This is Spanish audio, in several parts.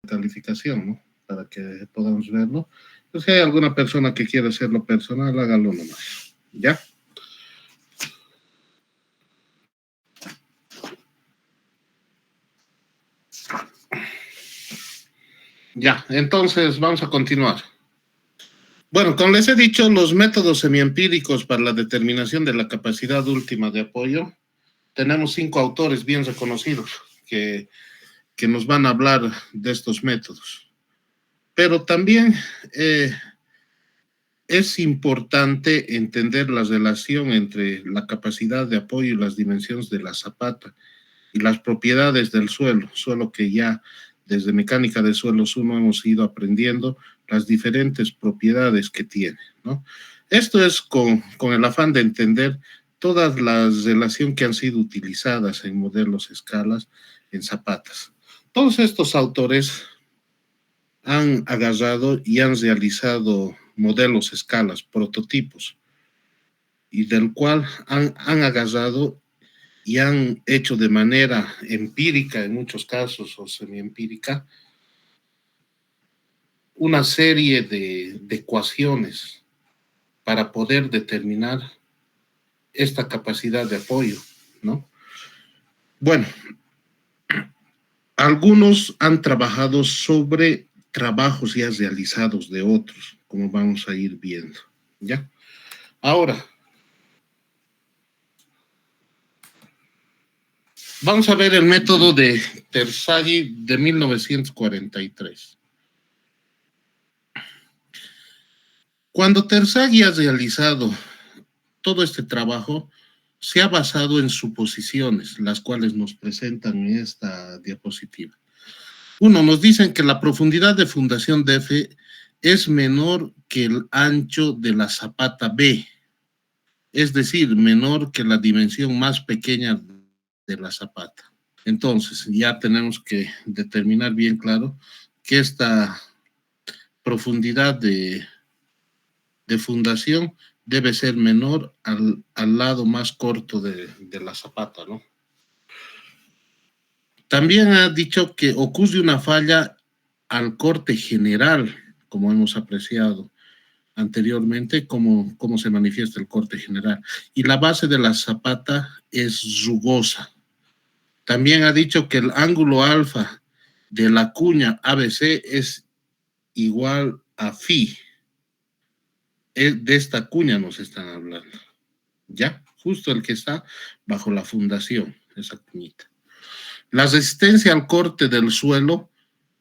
calificación, ¿no? Para que podamos verlo. Pues si hay alguna persona que quiere hacerlo personal, hágalo nomás. ¿Ya? Ya, entonces vamos a continuar. Bueno, como les he dicho, los métodos semiempíricos para la determinación de la capacidad última de apoyo, tenemos 5 autores bien reconocidos que nos van a hablar de estos métodos. Pero también es importante entender la relación entre la capacidad de apoyo y las dimensiones de la zapata y las propiedades del suelo que ya desde mecánica de suelos 1 hemos ido aprendiendo las diferentes propiedades que tiene, ¿no? Esto es con el afán de entender todas las relaciones que han sido utilizadas en modelos escalas en zapatas. Todos estos autores han agarrado y han realizado modelos escalas, prototipos, y del cual han agarrado y han hecho de manera empírica, en muchos casos, o semiempírica, una serie de ecuaciones para poder determinar esta capacidad de apoyo, ¿no? Bueno, algunos han trabajado sobre trabajos ya realizados de otros, como vamos a ir viendo, ¿ya? Ahora, vamos a ver el método de Terzaghi de 1943. Cuando Terzaghi ha realizado todo este trabajo, se ha basado en suposiciones, las cuales nos presentan en esta diapositiva. Uno, nos dicen que la profundidad de fundación de F es menor que el ancho de la zapata B, es decir, menor que la dimensión más pequeña de la zapata. Entonces, ya tenemos que determinar bien claro que esta profundidad de fundación debe ser menor al lado más corto de la zapata, ¿no? También ha dicho que ocurre una falla al corte general, como hemos apreciado anteriormente, cómo se manifiesta el corte general. Y la base de la zapata es rugosa. También ha dicho que el ángulo alfa de la cuña ABC es igual a phi. De esta cuña nos están hablando. ¿Ya? Justo el que está bajo la fundación, esa cuñita. La resistencia al corte del suelo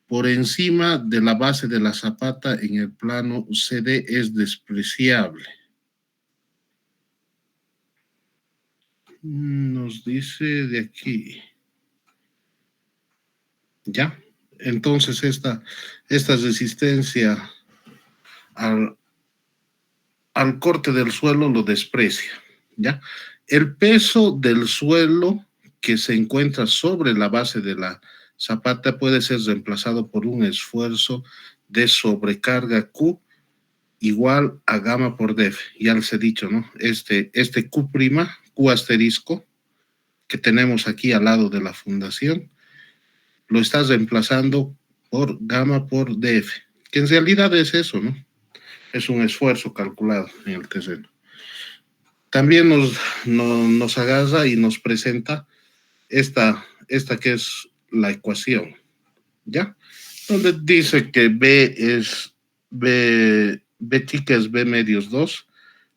por encima de la base de la zapata en el plano CD es despreciable. Nos dice de aquí. ¿Ya? Entonces esta resistencia al corte del suelo lo desprecia. ¿Ya? El peso del suelo que se encuentra sobre la base de la zapata puede ser reemplazado por un esfuerzo de sobrecarga Q igual a gamma por def. Ya les he dicho, ¿no? Este Q', Q asterisco, que tenemos aquí al lado de la fundación, lo estás reemplazando por gamma por df, que en realidad es eso, ¿no? Es un esfuerzo calculado en el terreno. También nos agarra y nos presenta esta que es la ecuación, ¿ya? Donde dice que B chica es B medios 2,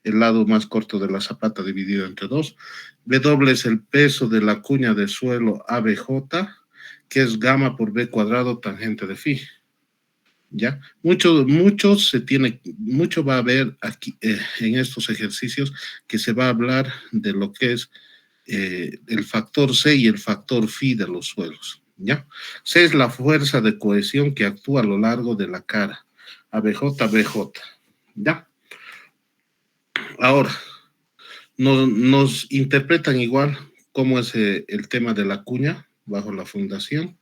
el lado más corto de la zapata dividido entre 2. B doble es el peso de la cuña de suelo ABJ, que es gamma por B cuadrado tangente de phi. ¿Ya? Mucho va a haber aquí en estos ejercicios que se va a hablar de lo que es el factor C y el factor phi de los suelos, ¿ya? C es la fuerza de cohesión que actúa a lo largo de la cara, ABJ, BJ, ¿ya? Ahora, nos interpretan igual cómo es el tema de la cuña bajo la fundación,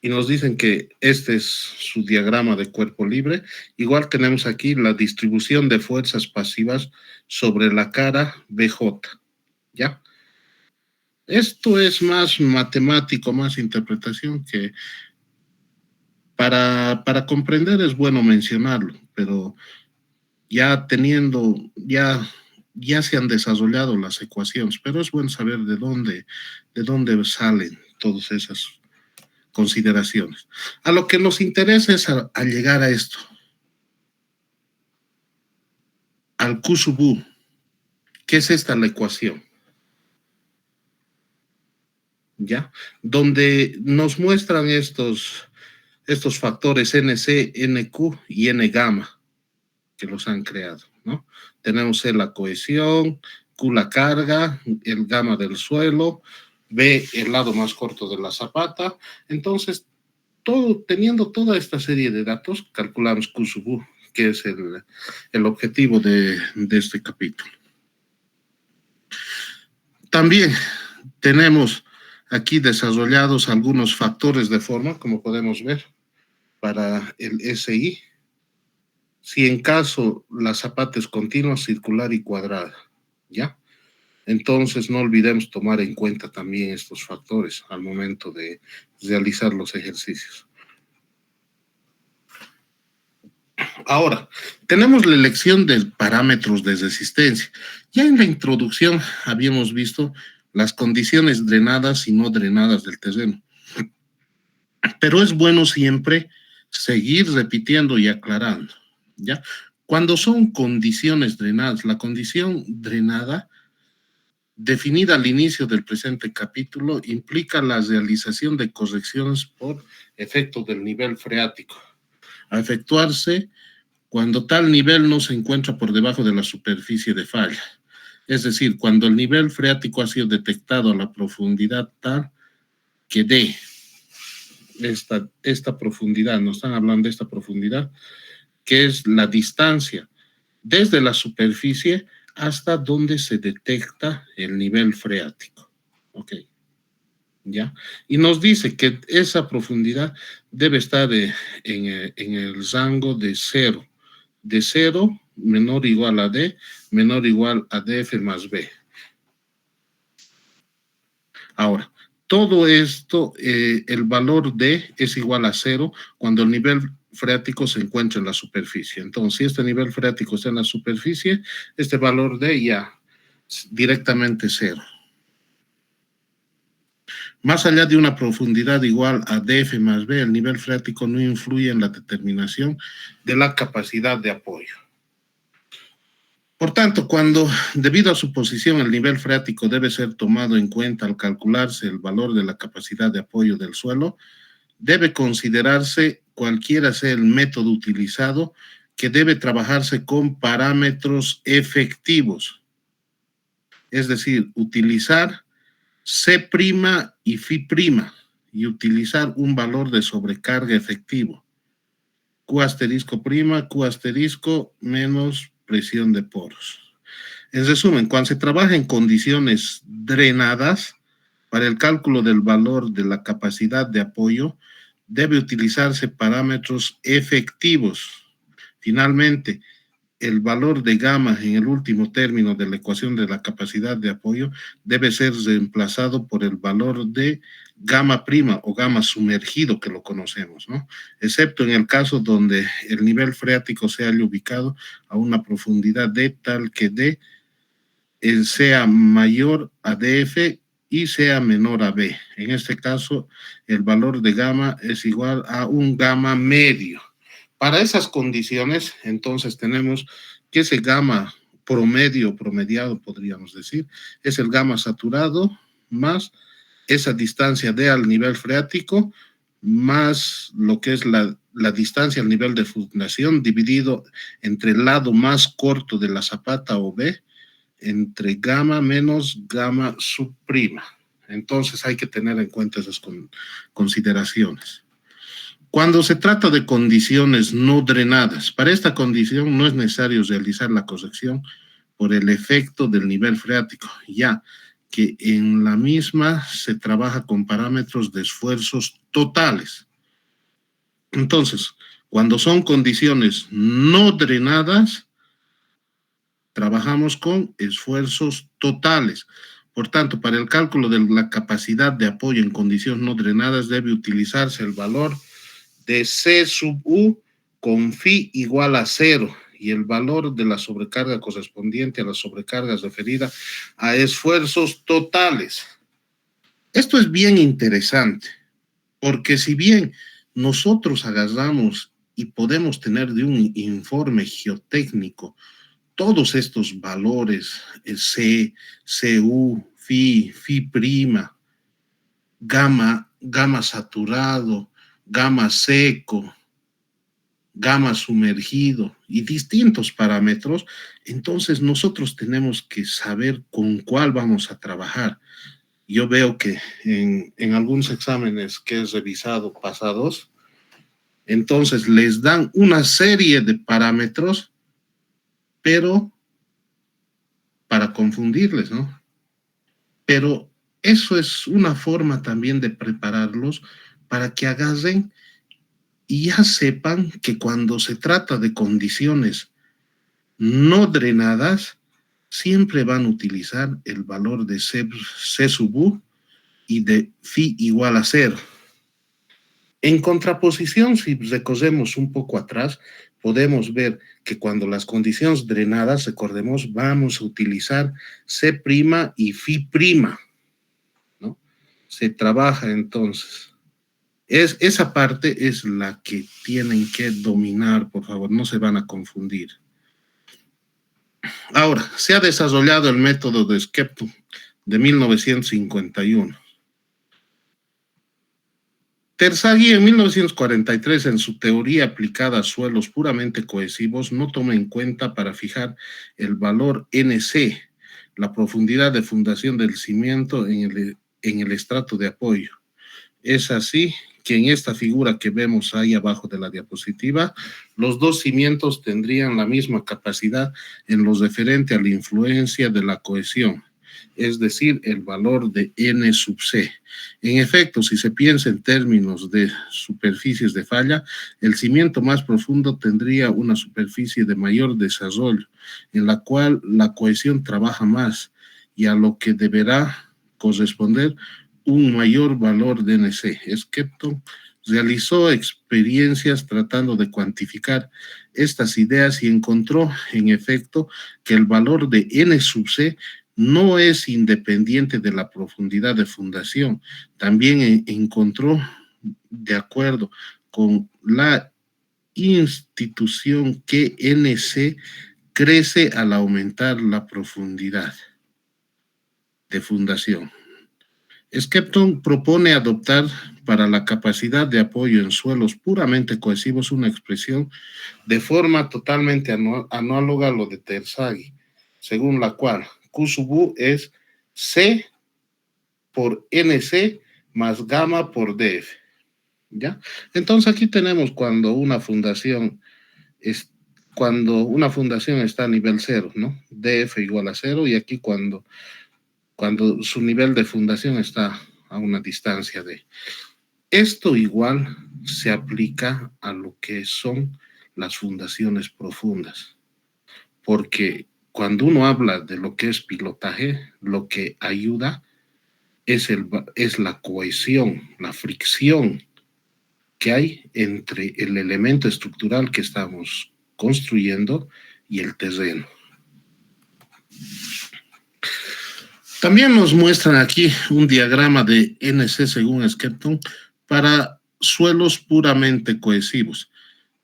y nos dicen que este es su diagrama de cuerpo libre. Igual tenemos aquí la distribución de fuerzas pasivas sobre la cara BJ, ¿ya? Esto es más matemático, más interpretación Para comprender es bueno mencionarlo, pero ya ya se han desarrollado las ecuaciones, pero es bueno saber de dónde salen todas esas consideraciones. A lo que nos interesa es a llegar a esto, al Q sub U. ¿Qué es esta la ecuación? ¿Ya? Donde nos muestran estos factores NC, NQ y N gamma que los han creado, ¿no? Tenemos C la cohesión, Q la carga, el gamma del suelo, B el lado más corto de la zapata. Entonces, teniendo toda esta serie de datos, calculamos Q sub U, que es el objetivo de este capítulo. También tenemos aquí desarrollados algunos factores de forma, como podemos ver, para el SI. Si en caso la zapata es continua, circular y cuadrada, ¿ya? Entonces no olvidemos tomar en cuenta también estos factores al momento de realizar los ejercicios. Ahora, tenemos la elección de parámetros de resistencia. Ya en la introducción habíamos visto las condiciones drenadas y no drenadas del terreno. Pero es bueno siempre seguir repitiendo y aclarando, ¿ya? Cuando son condiciones drenadas, la condición drenada, definida al inicio del presente capítulo, implica la realización de correcciones por efecto del nivel freático, a efectuarse cuando tal nivel no se encuentra por debajo de la superficie de falla. Es decir, cuando el nivel freático ha sido detectado a la profundidad tal que dé esta profundidad, nos están hablando de esta profundidad, que es la distancia desde la superficie hasta donde se detecta el nivel freático. Ok, ¿ya? Y nos dice que esa profundidad debe estar en el rango de 0. De 0 menor o igual a D, menor o igual a DF más B. Ahora, todo esto, el valor D es igual a 0 cuando el nivel freático se encuentra en la superficie. Entonces, si este nivel freático está en la superficie, este valor D ya directamente 0. Más allá de una profundidad igual a DF más B, el nivel freático no influye en la determinación de la capacidad de apoyo. Por tanto, cuando, debido a su posición, el nivel freático debe ser tomado en cuenta al calcularse el valor de la capacidad de apoyo del suelo, debe considerarse cualquiera sea el método utilizado, que debe trabajarse con parámetros efectivos. Es decir, utilizar C' y Φ' y utilizar un valor de sobrecarga efectivo. Q asterisco prima, Q asterisco menos presión de poros. En resumen, cuando se trabaja en condiciones drenadas, para el cálculo del valor de la capacidad de apoyo, debe utilizarse parámetros efectivos. Finalmente, el valor de gamma en el último término de la ecuación de la capacidad de apoyo debe ser reemplazado por el valor de gamma prima o gamma sumergido, que lo conocemos, ¿no? Excepto en el caso donde el nivel freático se haya ubicado a una profundidad D tal que D sea mayor a DF y sea menor a B. En este caso, el valor de gamma es igual a un gamma medio. Para esas condiciones, entonces tenemos que ese gamma promedio, promediado podríamos decir, es el gamma saturado más esa distancia D al nivel freático más lo que es la distancia al nivel de fundación dividido entre el lado más corto de la zapata o B entre gamma menos gamma subprima. Entonces hay que tener en cuenta esas consideraciones. Cuando se trata de condiciones no drenadas, para esta condición no es necesario realizar la corrección por el efecto del nivel freático, ya que en la misma se trabaja con parámetros de esfuerzos totales. Entonces, cuando son condiciones no drenadas, trabajamos con esfuerzos totales. Por tanto, para el cálculo de la capacidad de apoyo en condiciones no drenadas debe utilizarse el valor de C sub U con phi igual a 0 y el valor de la sobrecarga correspondiente a la sobrecarga referida a esfuerzos totales. Esto es bien interesante, porque si bien nosotros agarramos y podemos tener de un informe geotécnico todos estos valores, el C, CU, phi prima, gamma saturado, gamma seco, gamma sumergido y distintos parámetros, entonces nosotros tenemos que saber con cuál vamos a trabajar. Yo veo que en algunos exámenes que he revisado pasados, entonces les dan una serie de parámetros, pero para confundirles, ¿no? Pero eso es una forma también de prepararlos para que agarren y ya sepan que cuando se trata de condiciones no drenadas, siempre van a utilizar el valor de C sub U y de phi igual a 0. En contraposición, si recorremos un poco atrás, podemos ver que cuando las condiciones drenadas, recordemos, vamos a utilizar C' y phi', ¿no? Se trabaja entonces. Esa parte es la que tienen que dominar, por favor, no se van a confundir. Ahora, se ha desarrollado el método de Skepton de 1951. Terzaghi en 1943, en su teoría aplicada a suelos puramente cohesivos, no toma en cuenta para fijar el valor NC, la profundidad de fundación del cimiento en el estrato de apoyo. Es así que en esta figura que vemos ahí abajo de la diapositiva, los dos cimientos tendrían la misma capacidad en lo referente a la influencia de la cohesión, es decir, el valor de N sub C. En efecto, si se piensa en términos de superficies de falla, el cimiento más profundo tendría una superficie de mayor desarrollo, en la cual la cohesión trabaja más y a lo que deberá corresponder un mayor valor de NC. Skepton realizó experiencias tratando de cuantificar estas ideas y encontró, en efecto, que el valor de N sub C no es independiente de la profundidad de fundación. También encontró, de acuerdo con la institución, que NC crece al aumentar la profundidad de fundación. Skepton propone adoptar para la capacidad de apoyo en suelos puramente cohesivos una expresión de forma totalmente análoga a lo de Terzaghi, según la cual Q sub U es C por NC más gamma por DF. ¿Ya? Entonces aquí tenemos cuando una fundación está a nivel 0, ¿no? DF igual a 0, y aquí cuando su nivel de fundación está a una distancia de. Esto igual se aplica a lo que son las fundaciones profundas, porque cuando uno habla de lo que es pilotaje, lo que ayuda es la cohesión, la fricción que hay entre el elemento estructural que estamos construyendo y el terreno. También nos muestran aquí un diagrama de NC según Skepton para suelos puramente cohesivos,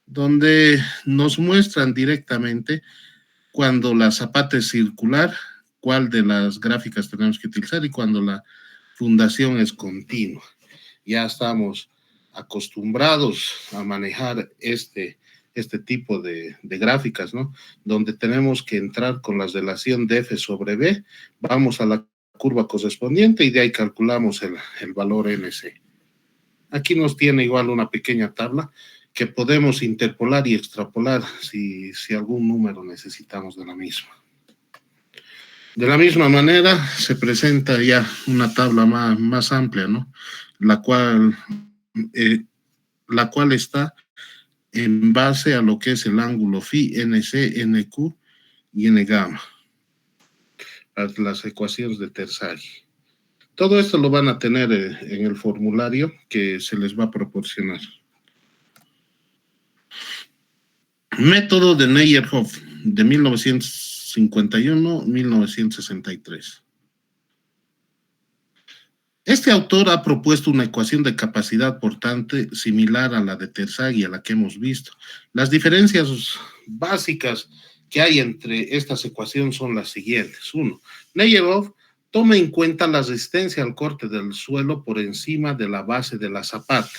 donde nos muestran directamente cuando la zapata es circular, cuál de las gráficas tenemos que utilizar, y cuando la fundación es continua. Ya estamos acostumbrados a manejar este tipo de gráficas, ¿no? Donde tenemos que entrar con la relación de F sobre B, vamos a la curva correspondiente y de ahí calculamos el valor NC. Aquí nos tiene igual una pequeña tabla que podemos interpolar y extrapolar si algún número necesitamos de la misma. De la misma manera se presenta ya una tabla más amplia, ¿no? La cual está en base a lo que es el ángulo phi, NC, NQ y N gamma, las ecuaciones de Terzaghi. Todo esto lo van a tener en el formulario que se les va a proporcionar. Método de Meyerhoff, de 1951-1963. Este autor ha propuesto una ecuación de capacidad portante similar a la de Terzaghi, a la que hemos visto. Las diferencias básicas que hay entre estas ecuaciones son las siguientes. Uno, Meyerhoff toma en cuenta la resistencia al corte del suelo por encima de la base de la zapata.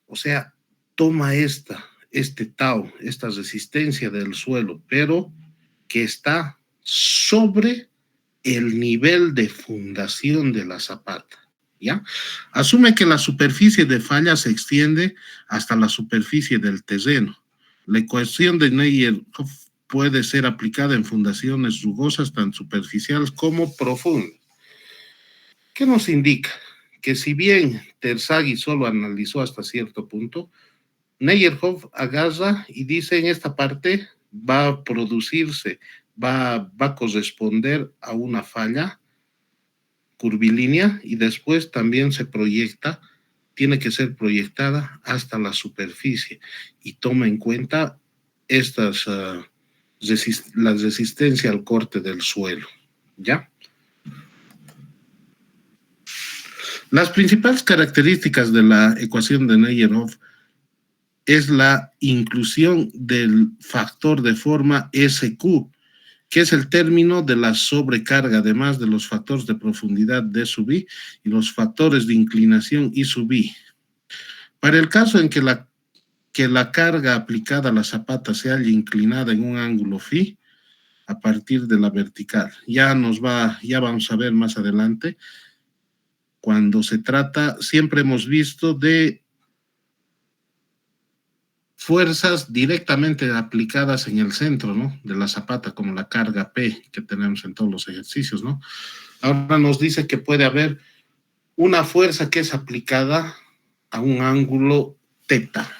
O sea, toma este tau, esta resistencia del suelo, pero que está sobre el nivel de fundación de la zapata, ¿ya? Asume que la superficie de falla se extiende hasta la superficie del terreno. La ecuación de Meyerhoff puede ser aplicada en fundaciones rugosas, tanto superficiales como profundas. ¿Qué nos indica? Que si bien Terzaghi solo analizó hasta cierto punto, Meyerhoff agarra y dice en esta parte va a producirse, va a corresponder a una falla curvilínea y después también se proyecta, tiene que ser proyectada hasta la superficie y toma en cuenta estas, la resistencia al corte del suelo, ¿ya? Las principales características de la ecuación de Meyerhoff es la inclusión del factor de forma SQ, que es el término de la sobrecarga, además de los factores de profundidad D sub I y los factores de inclinación I sub I. Para el caso en que la carga aplicada a la zapata se halla inclinada en un ángulo phi a partir de la vertical. Ya vamos a ver más adelante, cuando se trata, siempre hemos visto de fuerzas directamente aplicadas en el centro, ¿no? De la zapata, como la carga P que tenemos en todos los ejercicios, ¿no? Ahora nos dice que puede haber una fuerza que es aplicada a un ángulo teta.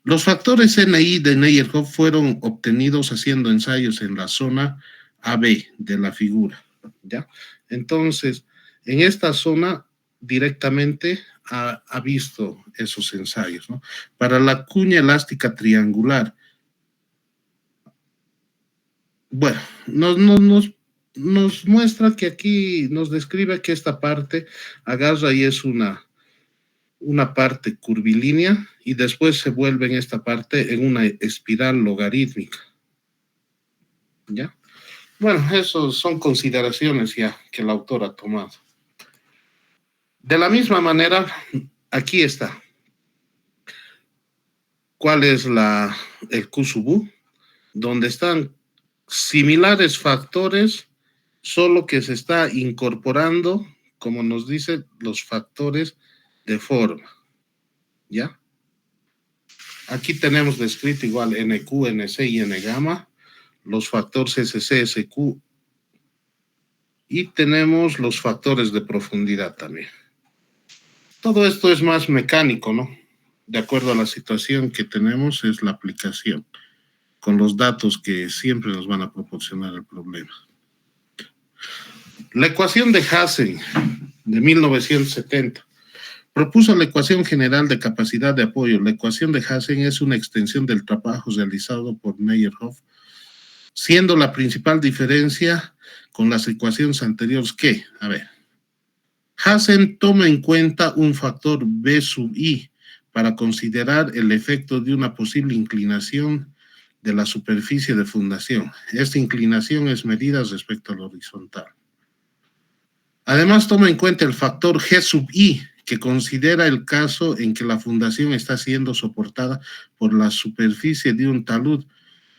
Los factores NI de Meyerhoff fueron obtenidos haciendo ensayos en la zona AB de la figura, ¿ya? Entonces, en esta zona directamente ha visto esos ensayos, ¿no? Para la cuña elástica triangular, bueno, nos muestra que aquí nos describe que esta parte agarra y es una parte curvilínea y después se vuelve en esta parte en una espiral logarítmica, ¿ya? Bueno, eso son consideraciones ya que el autor ha tomado. De la misma manera, aquí está. ¿Cuál es el Q sub U? Donde están similares factores, solo que se está incorporando, como nos dice, los factores de forma, ¿ya? Aquí tenemos descrito igual NQ, NC y N gamma, los factores SC, SQ, y tenemos los factores de profundidad también. Todo esto es más mecánico, ¿no? De acuerdo a la situación que tenemos, es la aplicación, con los datos que siempre nos van a proporcionar el problema. La ecuación de Hazen, de 1970, propuso la ecuación general de capacidad de apoyo. La ecuación de Hazen es una extensión del trabajo realizado por Meyerhoff, siendo la principal diferencia con las ecuaciones anteriores que, a ver, Hazen toma en cuenta un factor B sub I para considerar el efecto de una posible inclinación de la superficie de fundación. Esta inclinación es medida respecto al horizontal. Además, toma en cuenta el factor G sub I, que considera el caso en que la fundación está siendo soportada por la superficie de un talud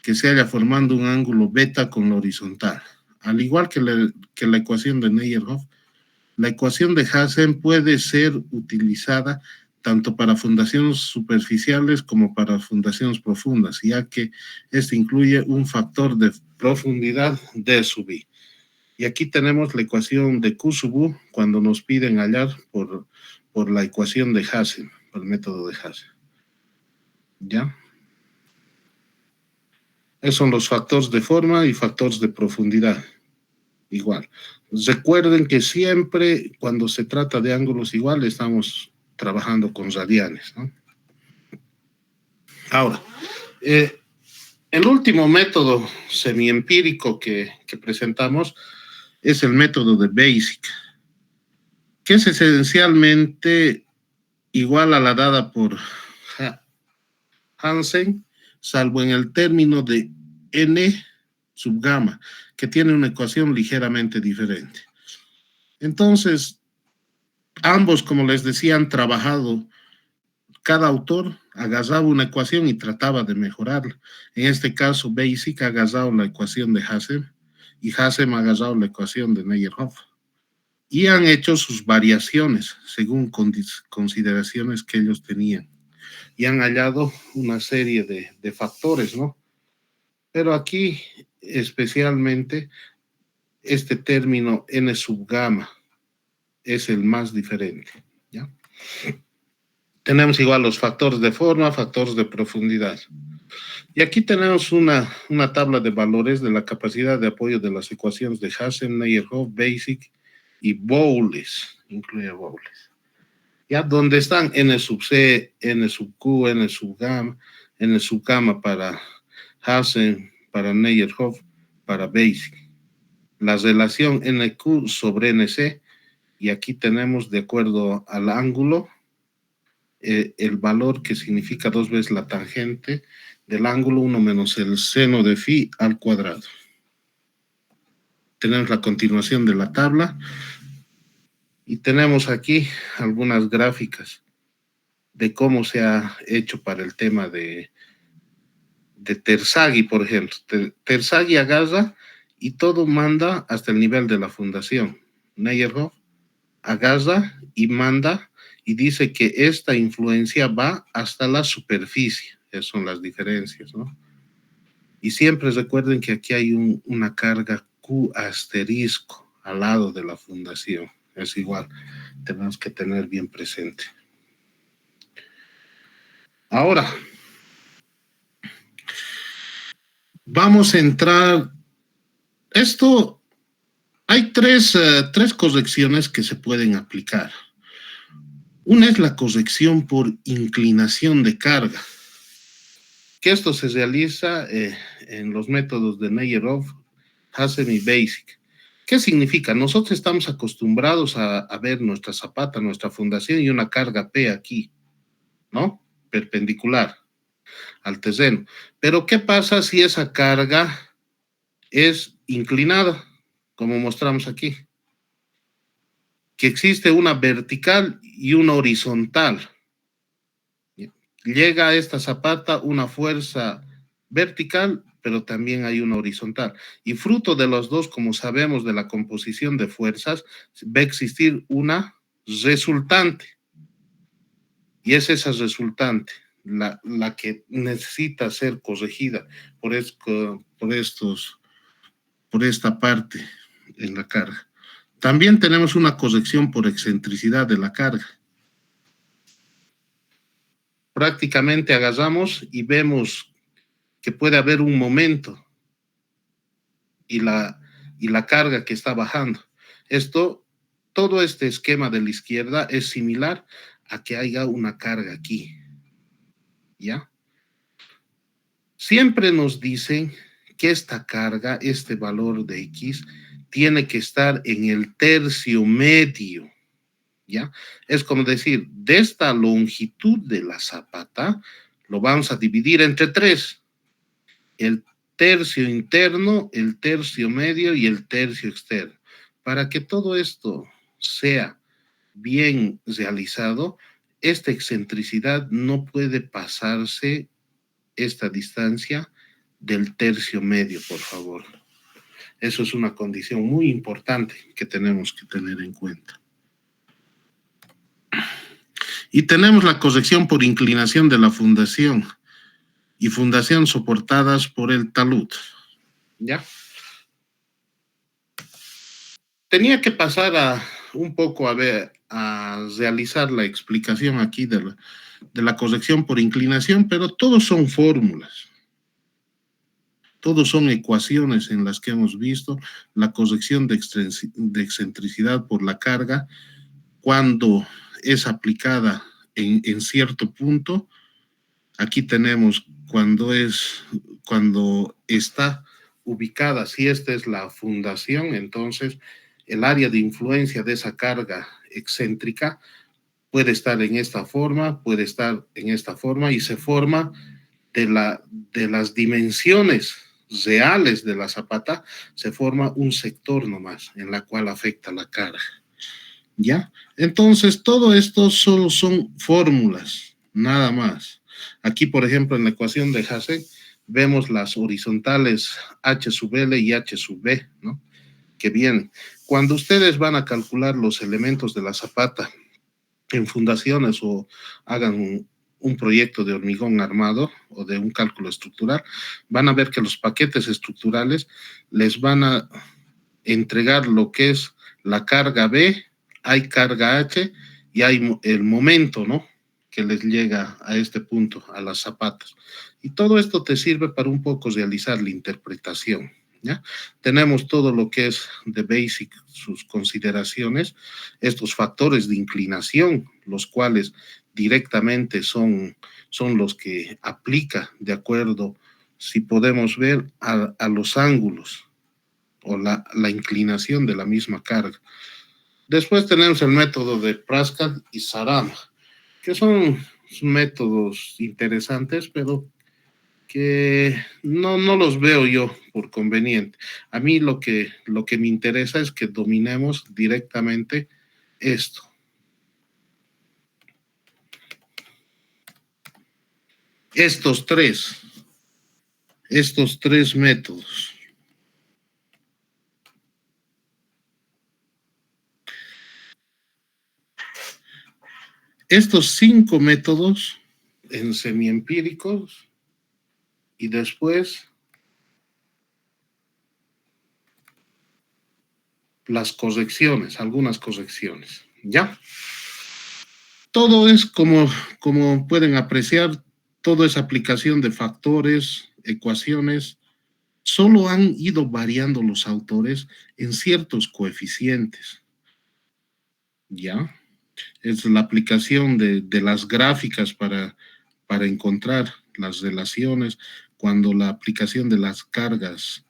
que se halla formando un ángulo beta con la horizontal. Al igual que la ecuación de Meyerhoff, la ecuación de Hazen puede ser utilizada tanto para fundaciones superficiales como para fundaciones profundas, ya que este incluye un factor de profundidad D sub I. Y aquí tenemos la ecuación de Q sub U cuando nos piden hallar por la ecuación de Hazen, por el método de Hazen. ¿Ya? Esos son los factores de forma y factores de profundidad. Igual. Recuerden que siempre cuando se trata de ángulos iguales estamos trabajando con radianes, ¿no? Ahora, el último método semiempírico que presentamos es el método de Basic, que es esencialmente igual a la dada por Hansen, salvo en el término de n sub gamma, que tiene una ecuación ligeramente diferente. Entonces, ambos, como les decía, han trabajado, cada autor agarraba una ecuación y trataba de mejorarla. En este caso, Basic ha agarrado la ecuación de Hassem y Hassem ha agarrado la ecuación de Meyerhoff. Y han hecho sus variaciones según consideraciones que ellos tenían. Y han hallado una serie de factores, ¿no? Pero aquí, especialmente, este término n sub gamma es el más diferente, ¿ya? Tenemos igual los factores de forma, factores de profundidad. Y aquí tenemos una tabla de valores de la capacidad de apoyo de las ecuaciones de Hassem, Meyerhoff, Basic y Bowles, incluye Bowles. ¿Ya? Donde están n sub c, n sub q, n sub gamma para Hassem, para Meyerhoff, para Basic. La relación nq sobre nc, y aquí tenemos de acuerdo al ángulo, el valor que significa 2 veces la tangente del ángulo 1 menos el seno de phi al cuadrado. Tenemos la continuación de la tabla y tenemos aquí algunas gráficas de cómo se ha hecho para el tema de Terzaghi, por ejemplo. Terzaghi agarra y todo manda hasta el nivel de la fundación. Meyerhoff agarra y manda y dice que esta influencia va hasta la superficie. Esas son las diferencias, ¿no? Y siempre recuerden que aquí hay una carga Q asterisco al lado de la fundación. Es igual, tenemos que tener bien presente. Ahora, vamos a entrar. Esto, hay tres correcciones que se pueden aplicar. Una es la corrección por inclinación de carga, que esto se realiza en los métodos de Meyerhoff, Hassem y Basic. ¿Qué significa? Nosotros estamos acostumbrados a ver nuestra zapata, nuestra fundación y una carga P aquí, ¿no? Perpendicular al terreno. Pero ¿qué pasa si esa carga es inclinada, como mostramos aquí? Que existe una vertical y una horizontal. Llega a esta zapata una fuerza vertical, pero también hay una horizontal. Y fruto de los dos, como sabemos de la composición de fuerzas, va a existir una resultante. Y es esa resultante la que necesita ser corregida por esta parte en la carga. También tenemos una corrección por excentricidad de la carga. Prácticamente agarramos y vemos que puede haber un momento y la carga que está bajando. Todo este esquema de la izquierda es similar a que haya una carga aquí, ¿ya? Siempre nos dicen que esta carga, este valor de X, tiene que estar en el tercio medio, ¿ya? Es como decir, de esta longitud de la zapata, lo vamos a dividir entre 3. El tercio interno, el tercio medio y el tercio externo. Para que todo esto sea bien realizado, esta excentricidad no puede pasarse esta distancia del tercio medio, por favor. Eso es una condición muy importante que tenemos que tener en cuenta. Y tenemos la corrección por inclinación de la fundación y fundación soportadas por el talud. ¿Ya? Tenía que pasar un poco a realizar la explicación aquí de la corrección por inclinación, pero todos son fórmulas. Todos son ecuaciones en las que hemos visto la corrección de excentricidad por la carga cuando es aplicada en cierto punto. Aquí tenemos cuando está ubicada, si esta es la fundación, entonces el área de influencia de esa carga excéntrica puede estar en esta forma, puede estar en esta forma y se forma de las dimensiones reales de la zapata, se forma un sector nomás en la cual afecta la carga. ¿Ya? Entonces, todo esto solo son fórmulas, nada más. Aquí, por ejemplo, en la ecuación de Hasse, vemos las horizontales H sub L y H sub B, ¿no? Que vienen. Cuando ustedes van a calcular los elementos de la zapata en fundaciones o hagan un proyecto de hormigón armado o de un cálculo estructural, van a ver que los paquetes estructurales les van a entregar lo que es la carga B, hay carga H y hay el momento, ¿no? Que les llega a este punto, a las zapatas. Y todo esto te sirve para un poco realizar la interpretación, ¿ya? Tenemos todo lo que es de basic, sus consideraciones, estos factores de inclinación, los cuales directamente son los que aplica de acuerdo, si podemos ver, a los ángulos o la inclinación de la misma carga. Después tenemos el método de Prasad y Sarama, que son métodos interesantes, pero que no los veo yo por conveniente. A mí lo que me interesa es que dominemos directamente esto. Estos tres métodos. Estos 5 métodos en semiempíricos y después las correcciones, algunas correcciones, ¿ya? Todo es como pueden apreciar, todo es aplicación de factores, ecuaciones, solo han ido variando los autores en ciertos coeficientes, ¿ya? Es la aplicación de las gráficas para encontrar las relaciones, cuando la aplicación de las cargas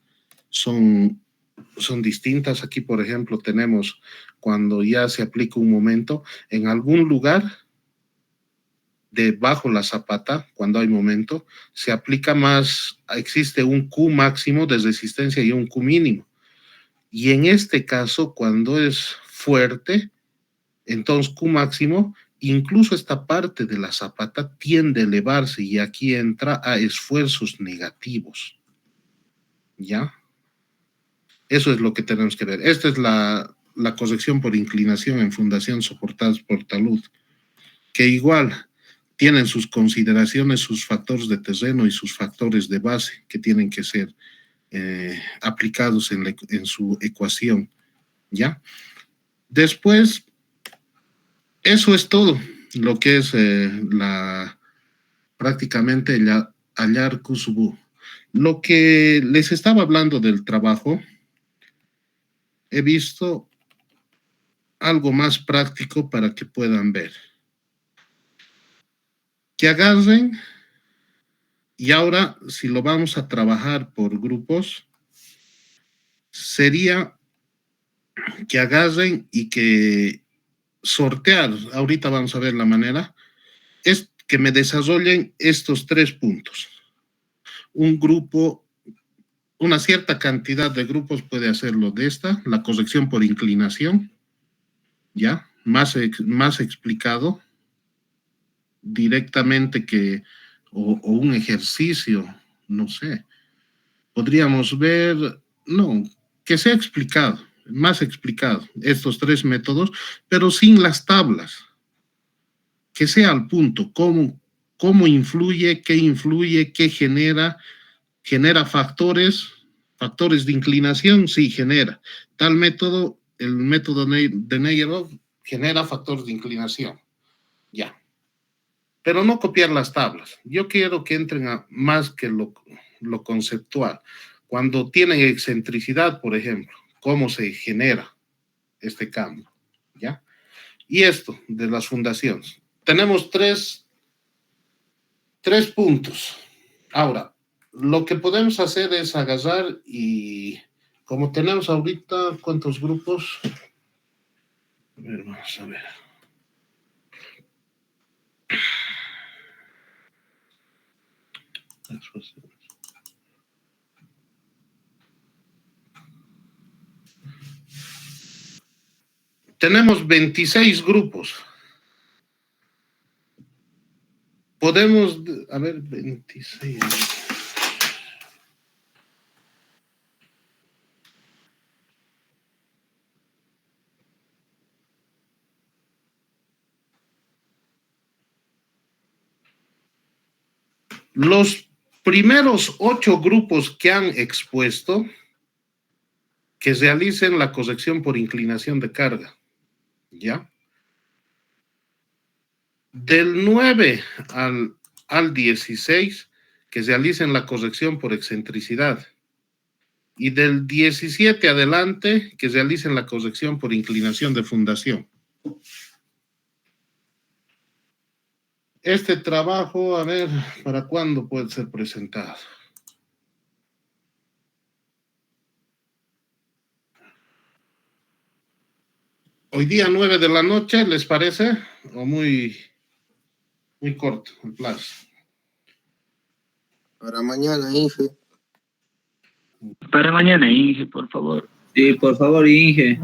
son distintas. Aquí, por ejemplo, tenemos cuando ya se aplica un momento, en algún lugar debajo la zapata, cuando hay momento, se aplica más, existe un Q máximo de resistencia y un Q mínimo. Y en este caso, cuando es fuerte, entonces Q máximo, incluso esta parte de la zapata tiende a elevarse y aquí entra a esfuerzos negativos. ¿Ya? Eso es lo que tenemos que ver. Esta es la corrección por inclinación en fundación soportadas por talud, que igual tienen sus consideraciones, sus factores de terreno y sus factores de base que tienen que ser aplicados en su ecuación, ¿ya? Después, eso es todo lo que es prácticamente hallar Kusubu. Lo que les estaba hablando del trabajo, he visto algo más práctico para que puedan ver. Que agarren, y ahora si lo vamos a trabajar por grupos, sería que agarren y que sortear, ahorita vamos a ver la manera, es que me desarrollen estos 3 puntos. Un grupo, una cierta cantidad de grupos puede hacerlo de esta, la corrección por inclinación, ¿ya? Más explicado directamente que, o un ejercicio, no sé, podríamos ver, no, que sea explicado, más explicado, estos 3 métodos, pero sin las tablas, que sea al punto, cómo influye, qué genera factores de inclinación, sí, genera. Tal método, el método de Negerov, genera factores de inclinación, ya. Pero no copiar las tablas. Yo quiero que entren a más que lo conceptual. Cuando tienen excentricidad, por ejemplo, cómo se genera este cambio, ¿ya? Y esto de las fundaciones. Tenemos 3 puntos. Ahora, lo que podemos hacer es agarrar y como tenemos ahorita, ¿cuántos grupos? A ver, vamos a ver. Tenemos 26 grupos. Podemos, a ver, 26. Los primeros 8 grupos que han expuesto, que realicen la corrección por inclinación de carga, ¿ya? Del 9 al 16, que realicen la corrección por excentricidad. Y del 17 adelante, que realicen la corrección por inclinación de fundación. Este trabajo, a ver, ¿para cuándo puede ser presentado? Hoy día 9 de la noche, ¿les parece? ¿O muy corto el plazo? Para mañana, Inge. Para mañana, Inge, por favor. Sí, por favor, Inge.